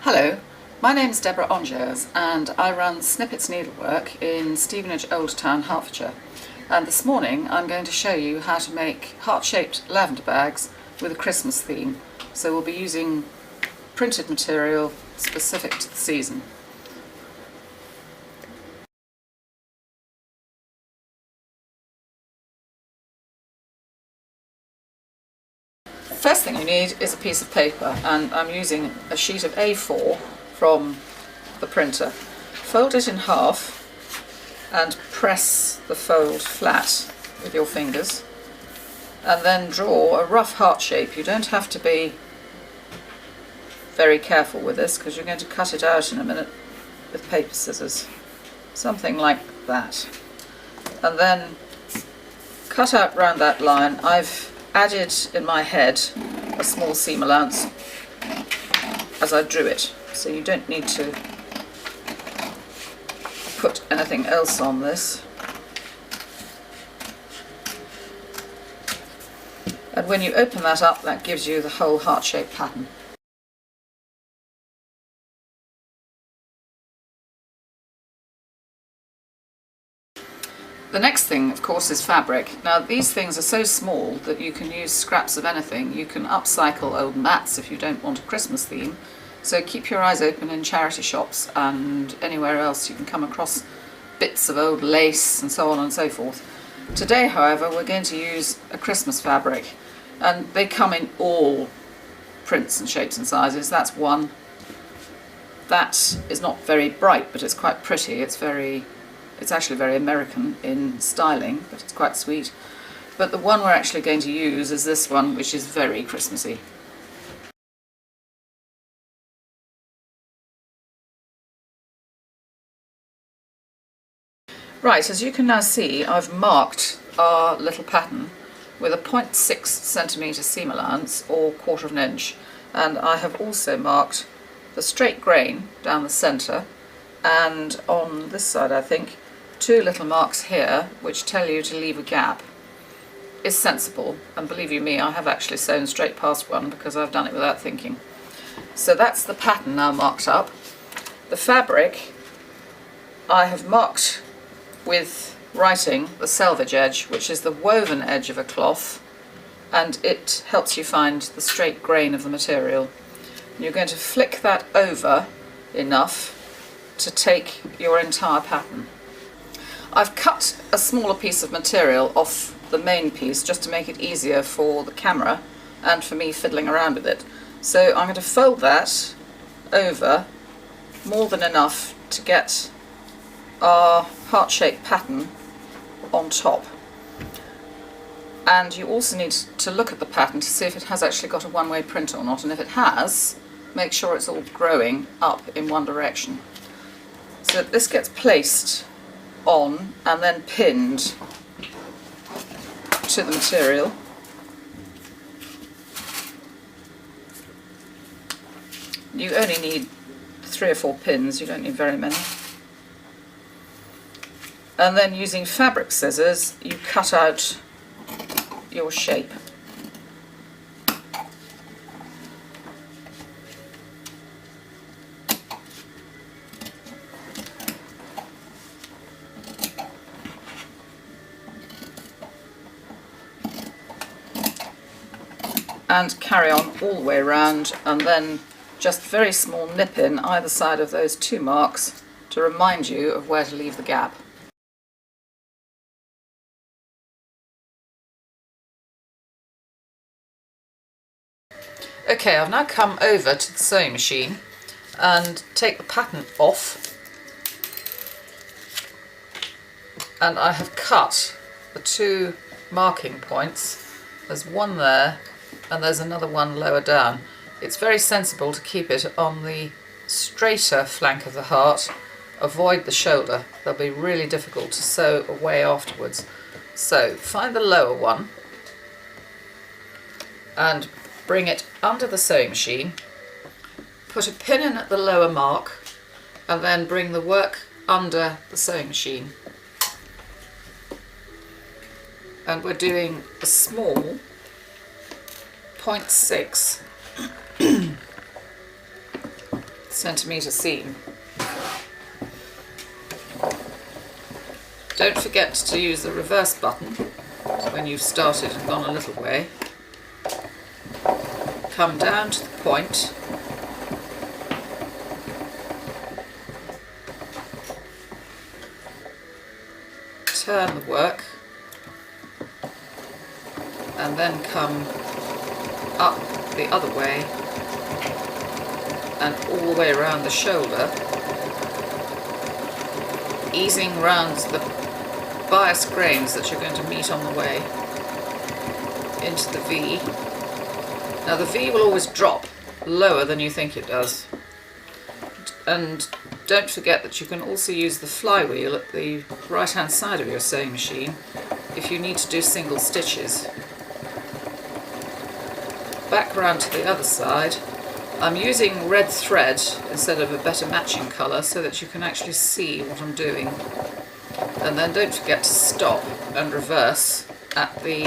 Hello, my name is Deborah Ongers and I run Snippets Needlework in Stevenage Old Town, Hertfordshire. And this morning I'm going to show you how to make heart-shaped lavender bags with a Christmas theme. So we'll be using printed material specific to the season. First thing you need is a piece of paper, and I'm using a sheet of A4 from the printer. Fold it in half and press the fold flat with your fingers, and then draw a rough heart shape. You don't have to be very careful with this because you're going to cut it out in a minute with paper scissors. Something like that. And then cut out round that line. I've added in my head a small seam allowance as I drew it, so you don't need to put anything else on this. And when you open that up, that gives you the whole heart-shaped pattern. The next thing, of course, is fabric. Now, these things are so small that you can use scraps of anything. You can upcycle old mats if you don't want a Christmas theme. So keep your eyes open in charity shops and anywhere else you can come across bits of old lace and so on and so forth. Today, however, we're going to use a Christmas fabric, and they come in all prints and shapes and sizes. That's one. That is not very bright, but it's quite pretty. It's actually very American in styling, but it's quite sweet. But the one we're actually going to use is this one, which is very Christmassy. Right, as you can now see, I've marked our little pattern with a 0.6 centimetre seam allowance, or 1/4 of an inch, and I have also marked the straight grain down the centre, and on this side, I think, 2 little marks here which tell you to leave a gap. Is sensible, and believe you me, I have actually sewn straight past one because I've done it without thinking. So that's the pattern now marked up. The fabric I have marked with writing the selvage edge, which is the woven edge of a cloth, and it helps you find the straight grain of the material. And you're going to flick that over enough to take your entire pattern. I've cut a smaller piece of material off the main piece just to make it easier for the camera and for me fiddling around with it. So I'm going to fold that over more than enough to get our heart-shaped pattern on top. And you also need to look at the pattern to see if it has actually got a one-way print or not, and if it has, make sure it's all growing up in one direction. So this gets placed on and then pinned to the material. You only need 3 or 4 pins, you don't need very many. And then using fabric scissors, you cut out your shape. And carry on all the way around, and then just very small nip in either side of those 2 marks to remind you of where to leave the gap. Okay, I've now come over to the sewing machine and take the pattern off, and I have cut the 2 marking points. There's one there and there's another one lower down. It's very sensible to keep it on the straighter flank of the heart. Avoid the shoulder. They'll be really difficult to sew away afterwards. So find the lower one and bring it under the sewing machine. Put a pin in at the lower mark and then bring the work under the sewing machine. And we're doing a small 0.6 centimetre seam. Don't forget to use the reverse button when you've started and gone a little way. Come down to the point, turn the work, and then come up the other way and all the way around the shoulder, easing round the bias grains that you're going to meet on the way into the V. Now the V will always drop lower than you think it does, and don't forget that you can also use the flywheel at the right hand side of your sewing machine if you need to do single stitches. Back round to the other side. I'm using red thread instead of a better matching colour so that you can actually see what I'm doing. And then don't forget to stop and reverse at the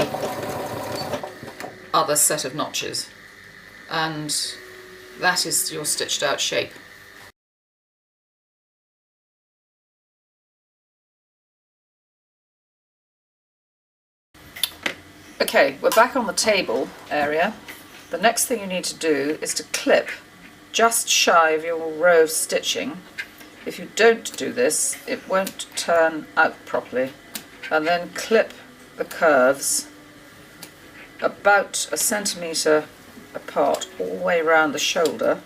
other set of notches. And that is your stitched out shape. Okay, we're back on the table area. The next thing you need to do is to clip just shy of your row of stitching. If you don't do this, it won't turn out properly. And then clip the curves about 1 centimetre apart all the way around the shoulder,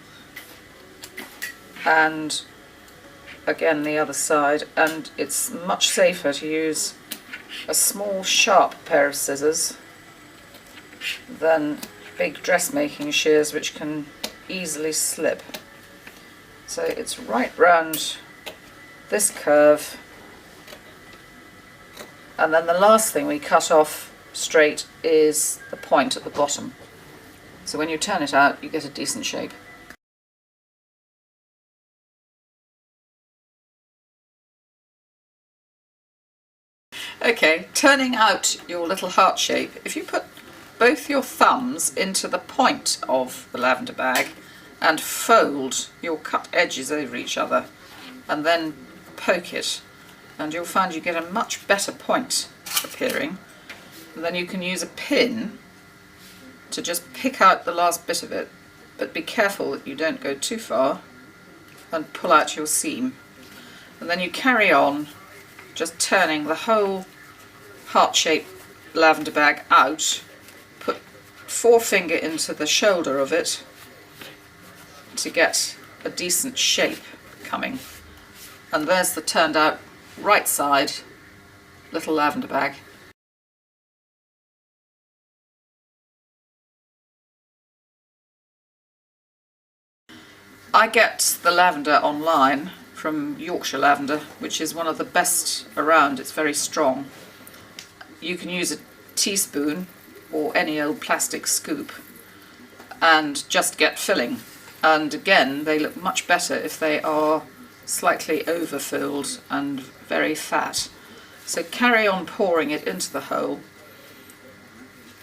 and again the other side. And it's much safer to use a small sharp pair of scissors than big dressmaking shears which can easily slip. So it's right round this curve, and then the last thing we cut off straight is the point at the bottom. So when you turn it out you get a decent shape. Okay, turning out your little heart shape, if you put both your thumbs into the point of the lavender bag and fold your cut edges over each other and then poke it, and you'll find you get a much better point appearing. And then you can use a pin to just pick out the last bit of it, but be careful that you don't go too far and pull out your seam. And then you carry on just turning the whole heart-shaped lavender bag out. Put forefinger into the shoulder of it to get a decent shape coming. And there's the turned out right side little lavender bag. I get the lavender online from Yorkshire Lavender, which is one of the best around. It's very strong. You can use a teaspoon or any old plastic scoop and just get filling. And again, they look much better if they are slightly overfilled and very fat. So carry on pouring it into the hole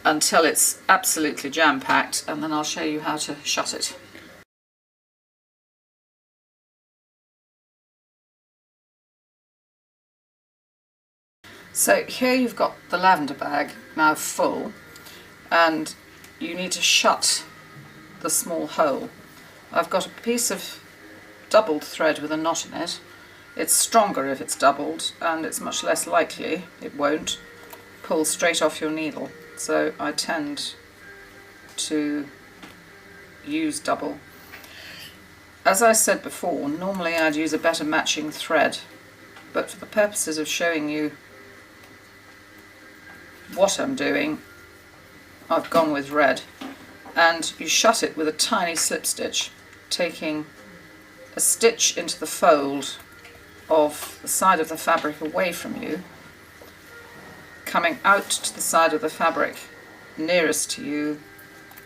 until it's absolutely jam-packed, and then I'll show you how to shut it. So here you've got the lavender bag now full, and you need to shut the small hole. I've got a piece of doubled thread with a knot in it. It's stronger if it's doubled, and it's much less likely it won't pull straight off your needle. So I tend to use double. As I said before, normally I'd use a better matching thread, but for the purposes of showing you what I'm doing, I've gone with red. And you shut it with a tiny slip stitch, taking a stitch into the fold of the side of the fabric away from you, coming out to the side of the fabric nearest to you,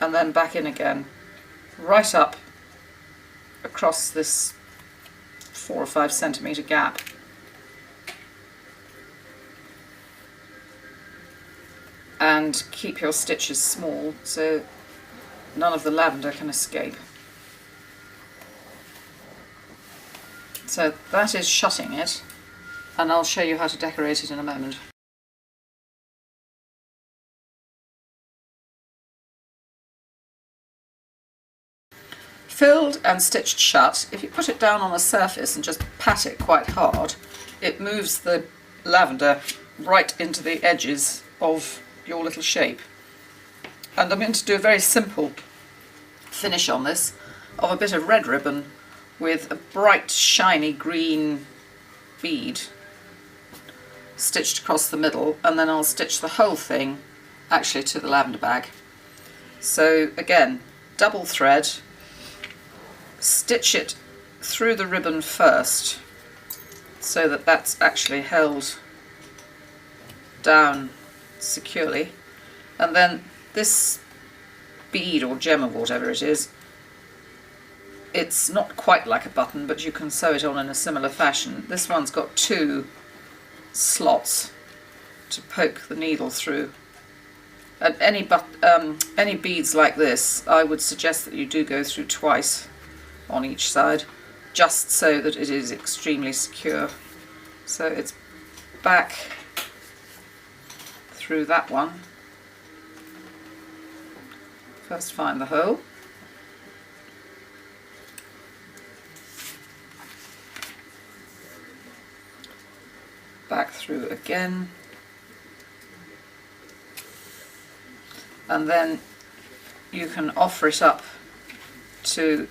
and then back in again, right up across this 4 or 5 centimetre gap. And keep your stitches small so none of the lavender can escape. So that is shutting it, and I'll show you how to decorate it in a moment. Filled and stitched shut, if you put it down on a surface and just pat it quite hard, it moves the lavender right into the edges of your little shape. And I'm going to do a very simple finish on this of a bit of red ribbon with a bright shiny green bead stitched across the middle, and then I'll stitch the whole thing actually to the lavender bag. So again, double thread, stitch it through the ribbon first so that that's actually held down securely, and then this bead or gem or whatever it is, it's not quite like a button, but you can sew it on in a similar fashion. This one's got two slots to poke the needle through, and any beads like this I would suggest that you do go through twice on each side, just so that it is extremely secure. So it's back through that one. First find the hole, back through again, and then you can offer it up to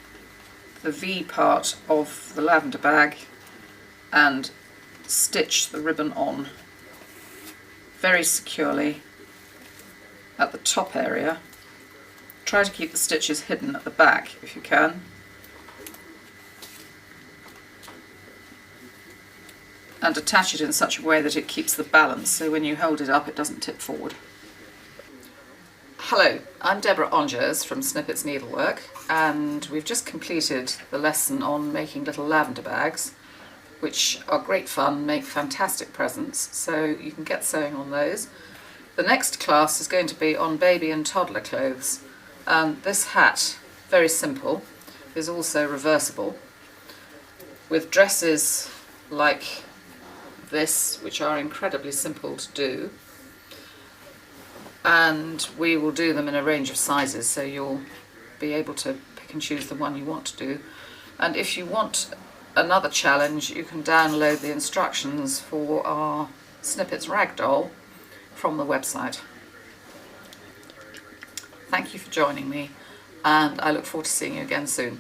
the V part of the lavender bag and stitch the ribbon on very securely at the top area. Try to keep the stitches hidden at the back if you can. And attach it in such a way that it keeps the balance, so when you hold it up it doesn't tip forward. Hello, I'm Deborah Ongers from Snippets Needlework, and we've just completed the lesson on making little lavender bags, which are great fun, make fantastic presents, so you can get sewing on those. The next class is going to be on baby and toddler clothes, and this hat, very simple, is also reversible, with dresses like this, which are incredibly simple to do. And we will do them in a range of sizes, so you'll be able to pick and choose the one you want to do. And if you want another challenge, you can download the instructions for our Snippets ragdoll from the website. Thank you for joining me, and I look forward to seeing you again soon.